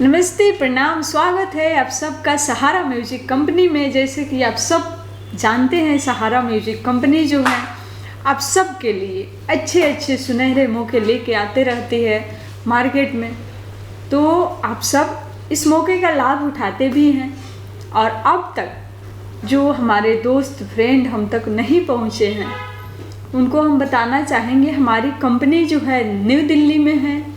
नमस्ते, प्रणाम, स्वागत है आप सबका सहारा म्यूजिक कंपनी में। जैसे कि आप सब जानते हैं, सहारा म्यूजिक कंपनी जो है आप सब के लिए अच्छे अच्छे सुनहरे मौके लेके आते रहती है मार्केट में। तो आप सब इस मौके का लाभ उठाते भी हैं और अब तक जो हमारे दोस्त फ्रेंड हम तक नहीं पहुँचे हैं उनको हम बताना चाहेंगे, हमारी कंपनी जो है न्यू दिल्ली में है।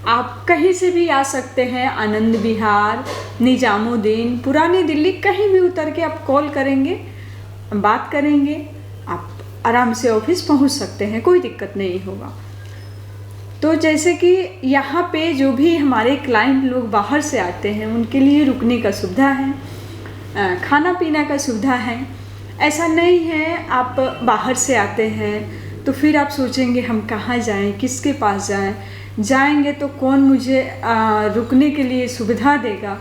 आप कहीं से भी आ सकते हैं, आनंद विहार, निजामुद्दीन, पुरानी दिल्ली, कहीं भी उतर के आप कॉल करेंगे, बात करेंगे, आप आराम से ऑफिस पहुंच सकते हैं, कोई दिक्कत नहीं होगा। तो जैसे कि यहाँ पे जो भी हमारे क्लाइंट लोग बाहर से आते हैं उनके लिए रुकने का सुविधा है, खाना पीना का सुविधा है। ऐसा नहीं है आप बाहर से आते हैं तो फिर आप सोचेंगे हम कहाँ जाएं, किसके पास जाएंगे तो कौन मुझे रुकने के लिए सुविधा देगा,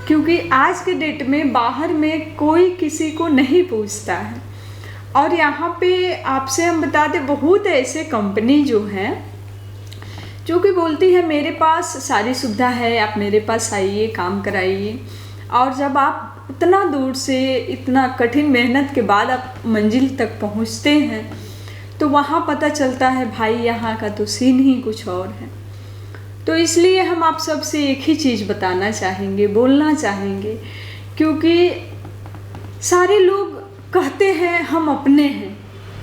क्योंकि आज के डेट में बाहर में कोई किसी को नहीं पूछता है। और यहाँ पे आपसे हम बता दें, बहुत ऐसे कंपनी जो हैं जो कि बोलती है मेरे पास सारी सुविधा है, आप मेरे पास आइए, काम कराइए। और जब आप इतना दूर से, इतना कठिन मेहनत के बाद आप मंजिल तक पहुँचते हैं तो वहाँ पता चलता है भाई यहाँ का तो सीन ही कुछ और है। तो इसलिए हम आप सबसे एक ही चीज़ बताना चाहेंगे, बोलना चाहेंगे, क्योंकि सारे लोग कहते हैं हम अपने हैं,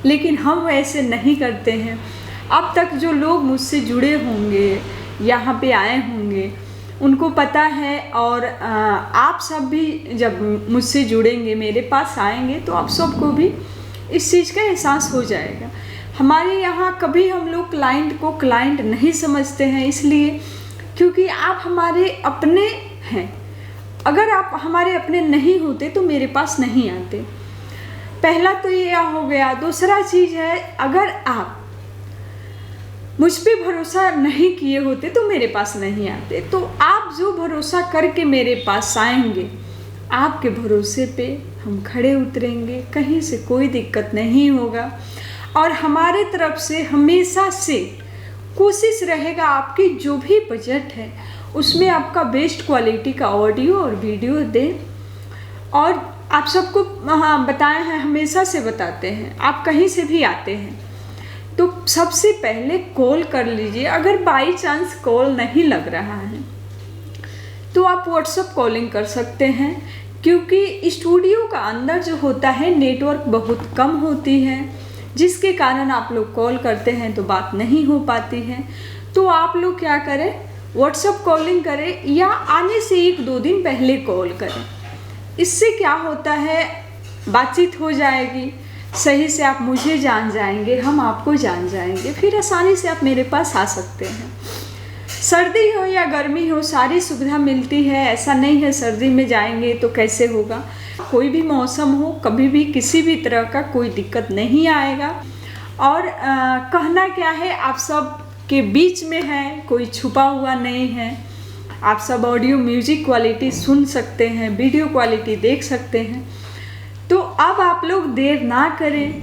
लेकिन हम ऐसे नहीं करते हैं। अब तक जो लोग मुझसे जुड़े होंगे, यहाँ पे आए होंगे, उनको पता है। और आप सब भी जब मुझसे जुड़ेंगे, मेरे पास आएंगे, तो आप सबको भी इस चीज़ का एहसास हो जाएगा। हमारे यहाँ कभी हम लोग क्लाइंट को क्लाइंट नहीं समझते हैं, इसलिए क्योंकि आप हमारे अपने हैं। अगर आप हमारे अपने नहीं होते तो मेरे पास नहीं आते। पहला तो ये हो गया। दूसरा चीज़ है, अगर आप मुझ पे भरोसा नहीं किए होते तो मेरे पास नहीं आते। तो आप जो भरोसा करके मेरे पास आएंगे, आपके भरोसे पे हम खड़े उतरेंगे, कहीं से कोई दिक्कत नहीं होगा। और हमारे तरफ से हमेशा से कोशिश रहेगा आपकी जो भी बजट है उसमें आपका बेस्ट क्वालिटी का ऑडियो और वीडियो दें। और आप सबको बताए हैं, हमेशा से बताते हैं, आप कहीं से भी आते हैं तो सबसे पहले कॉल कर लीजिए। अगर बाई चांस कॉल नहीं लग रहा है तो आप व्हाट्सएप कॉलिंग कर सकते हैं, क्योंकि स्टूडियो का अंदर जो होता है नेटवर्क बहुत कम होती है, जिसके कारण आप लोग कॉल करते हैं तो बात नहीं हो पाती है। तो आप लोग क्या करें, व्हाट्सएप कॉलिंग करें या आने से 1-2 दिन पहले कॉल करें। इससे क्या होता है, बातचीत हो जाएगी, सही से आप मुझे जान जाएंगे, हम आपको जान जाएंगे, फिर आसानी से आप मेरे पास आ सकते हैं। सर्दी हो या गर्मी हो, सारी सुविधा मिलती है। ऐसा नहीं है सर्दी में जाएंगे तो कैसे होगा, कोई भी मौसम हो, कभी भी किसी भी तरह का कोई दिक्कत नहीं आएगा। और कहना क्या है, आप सब के बीच में है, कोई छुपा हुआ नहीं है। आप सब ऑडियो म्यूजिक क्वालिटी सुन सकते हैं, वीडियो क्वालिटी देख सकते हैं। तो अब आप लोग देर ना करें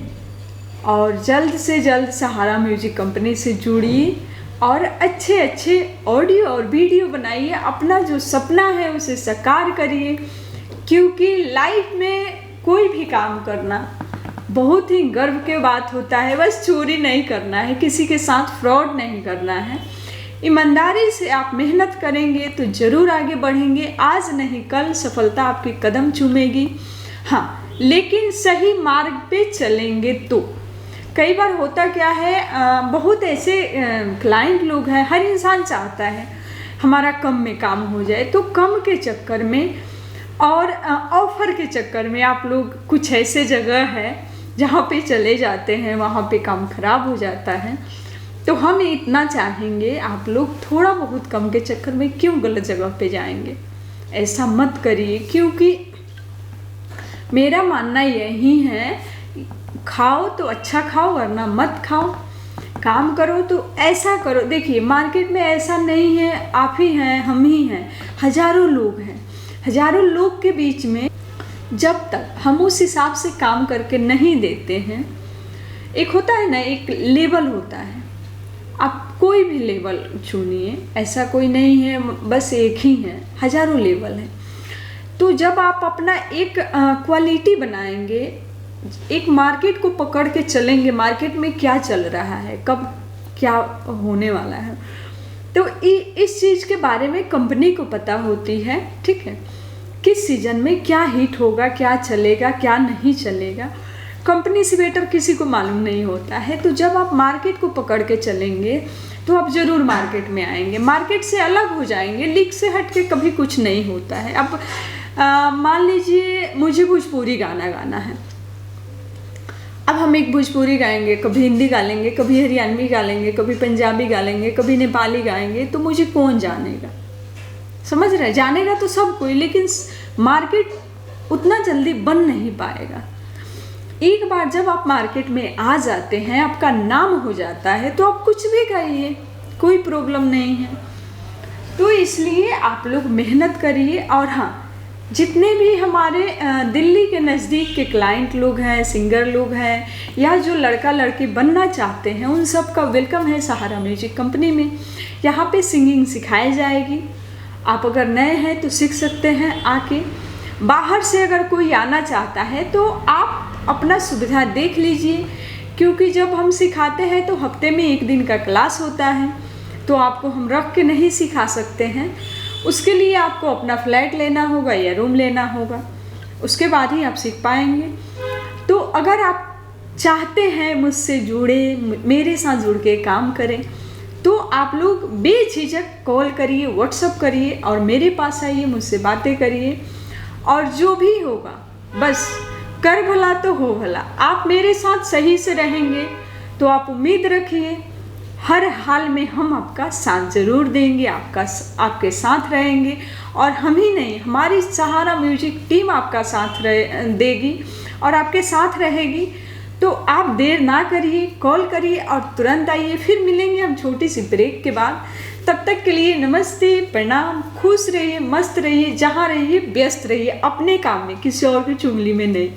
और जल्द से जल्द सहारा म्यूजिक कंपनी से जुड़िए और अच्छे अच्छे ऑडियो और वीडियो बनाइए। अपना जो सपना है उसे साकार करिए, क्योंकि लाइफ में कोई भी काम करना बहुत ही गर्व की बात होता है। बस चोरी नहीं करना है, किसी के साथ फ्रॉड नहीं करना है। ईमानदारी से आप मेहनत करेंगे तो ज़रूर आगे बढ़ेंगे। आज नहीं कल सफलता आपके कदम चूमेगी। हाँ, लेकिन सही मार्ग पे चलेंगे तो। कई बार होता क्या है, बहुत ऐसे क्लाइंट लोग हैं, हर इंसान चाहता है हमारा कम में काम हो जाए, तो कम के चक्कर में और ऑफ़र के चक्कर में आप लोग कुछ ऐसे जगह है जहाँ पे चले जाते हैं, वहाँ पे काम खराब हो जाता है। तो हम इतना चाहेंगे, आप लोग थोड़ा बहुत कम के चक्कर में क्यों गलत जगह पे जाएंगे, ऐसा मत करिए। क्योंकि मेरा मानना यही है, खाओ तो अच्छा खाओ वरना मत खाओ, काम करो तो ऐसा करो। देखिए मार्केट में ऐसा नहीं है आप ही हैं, हम ही हैं, हज़ारों लोग हैं। हज़ारों लोग के बीच में जब तक हम उस हिसाब से काम करके नहीं देते हैं, एक होता है ना, एक लेवल होता है, आप कोई भी लेवल चुनिए, ऐसा कोई नहीं है बस एक ही है, हज़ारों लेवल हैं। तो जब आप अपना एक क्वालिटी बनाएंगे, एक मार्केट को पकड़ के चलेंगे, मार्केट में क्या चल रहा है, कब क्या होने वाला है, तो इस चीज़ के बारे में कंपनी को पता होती है, ठीक है। किस सीज़न में क्या हिट होगा, क्या चलेगा, क्या नहीं चलेगा, कंपनी से बेटर किसी को मालूम नहीं होता है। तो जब आप मार्केट को पकड़ के चलेंगे तो आप ज़रूर मार्केट में आएंगे, मार्केट से अलग हो जाएंगे। लीक से हट के कभी कुछ नहीं होता है। अब मान लीजिए मुझे भोजपुरी गाना गाना है, अब हम एक भोजपुरी गाएंगे, कभी हिंदी गा लेंगे, कभी हरियाणवी गा लेंगे, कभी पंजाबी गा लेंगे, कभी नेपाली गाएंगे, तो मुझे कौन जानेगा, समझ रहे हैं? जानेगा तो सब कोई, लेकिन मार्केट उतना जल्दी बन नहीं पाएगा। एक बार जब आप मार्केट में आ जाते हैं, आपका नाम हो जाता है, तो आप कुछ भी गाइए, कोई प्रॉब्लम नहीं है। तो इसलिए आप लोग मेहनत करिए। और हाँ, जितने भी हमारे दिल्ली के नज़दीक के क्लाइंट लोग हैं, सिंगर लोग हैं, या जो लड़का लड़की बनना चाहते हैं, उन सब का वेलकम है सहारा म्यूजिक कंपनी में। यहाँ पे सिंगिंग सिखाई जाएगी। आप अगर नए हैं तो सीख सकते हैं आके। बाहर से अगर कोई आना चाहता है तो आप अपना सुविधा देख लीजिए, क्योंकि जब हम सिखाते हैं तो हफ्ते में एक दिन का क्लास होता है, तो आपको हम रख के नहीं सिखा सकते हैं। उसके लिए आपको अपना फ्लैट लेना होगा या रूम लेना होगा, उसके बाद ही आप सीख पाएंगे। तो अगर आप चाहते हैं मुझसे जुड़े, मेरे साथ जुड़ के काम करें, तो आप लोग बेझिझक कॉल करिए, व्हाट्सअप करिए और मेरे पास आइए, मुझसे बातें करिए। और जो भी होगा, बस कर भला तो हो भला। आप मेरे साथ सही से रहेंगे तो आप उम्मीद रखिए हर हाल में हम आपका साथ ज़रूर देंगे, आपके साथ रहेंगे। और हम ही नहीं, हमारी सहारा म्यूजिक टीम आपका साथ देगी और आपके साथ रहेगी। तो आप देर ना करिए, कॉल करिए और तुरंत आइए। फिर मिलेंगे हम छोटी सी ब्रेक के बाद। तब तक के लिए नमस्ते, प्रणाम, खुश रहिए, मस्त रहिए, जहाँ रहिए व्यस्त रहिए अपने काम में, किसी और की चुगली में नहीं।